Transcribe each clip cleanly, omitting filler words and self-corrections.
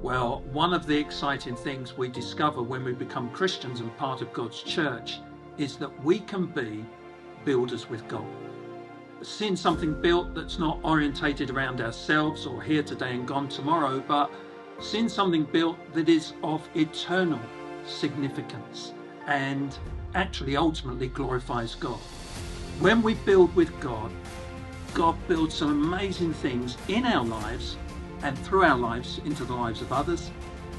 Well, one of the exciting things we discover when we become Christians and part of God's church is that we can be builders with God. Seeing something built that's not orientated around ourselves or here today and gone tomorrow, but seeing something built that is of eternal significance and actually ultimately glorifies God. When we build with God, God builds some amazing things in our lives and through our lives into the lives of others.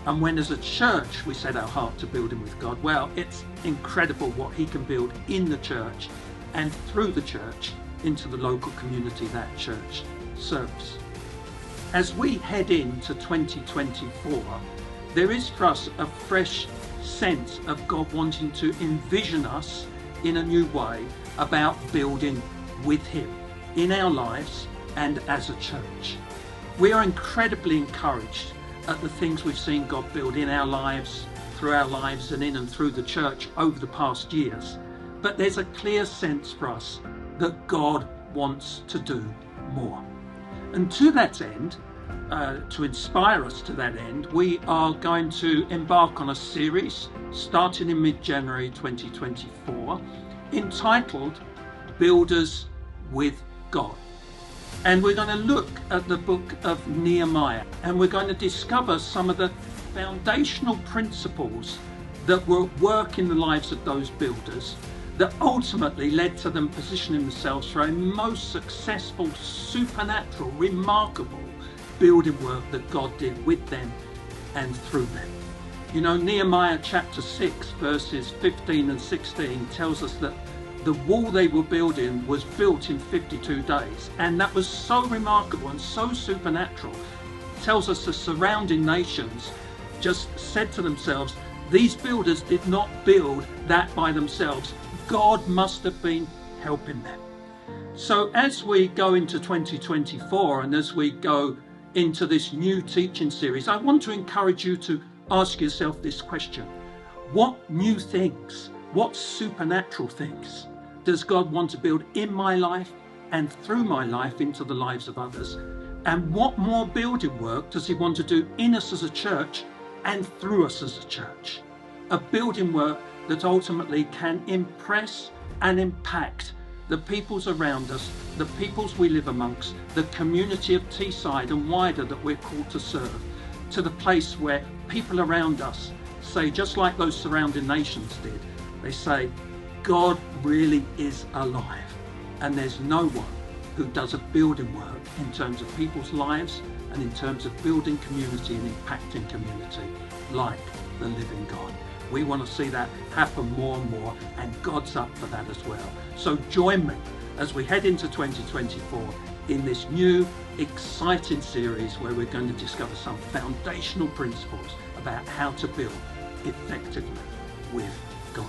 And when as a church we set our heart to building with God, well, it's incredible what he can build in the church and through the church into the local community that church serves. As we head into 2024, there is for us a fresh sense of God wanting to envision us in a new way about building with him in our lives and as a church. We are incredibly encouraged at the things we've seen God build in our lives, through our lives, and in and through the church over the past years. But there's a clear sense for us that God wants to do more. And to that end, to inspire us to that end, we are going to embark on a series starting in mid-January 2024 entitled Builders with God. And we're going to look at the book of Nehemiah, and we're going to discover some of the foundational principles that were at work in the lives of those builders that ultimately led to them positioning themselves for a most successful, supernatural, remarkable building work that God did with them and through them. You know, Nehemiah chapter 6 verses 15 and 16 tells us that the wall they were building was built in 52 days, and that was so remarkable and so supernatural. It tells us the surrounding nations just said to themselves, these builders did not build that by themselves. God must have been helping them. So as we go into 2024 and as we go into this new teaching series, I want to encourage you to ask yourself this question. What new things, what supernatural things does God want to build in my life and through my life into the lives of others? And what more building work does he want to do in us as a church and through us as a church? A building work that ultimately can impress and impact the peoples around us, the peoples we live amongst, the community of Teesside and wider that we're called to serve, to the place where people around us say, just like those surrounding nations did, they say, God really is alive, and there's no one who does a building work in terms of people's lives and in terms of building community and impacting community like the living God. We want to see that happen more and more, and God's up for that as well. So join me as we head into 2024 in this new, exciting series where we're going to discover some foundational principles about how to build effectively with God.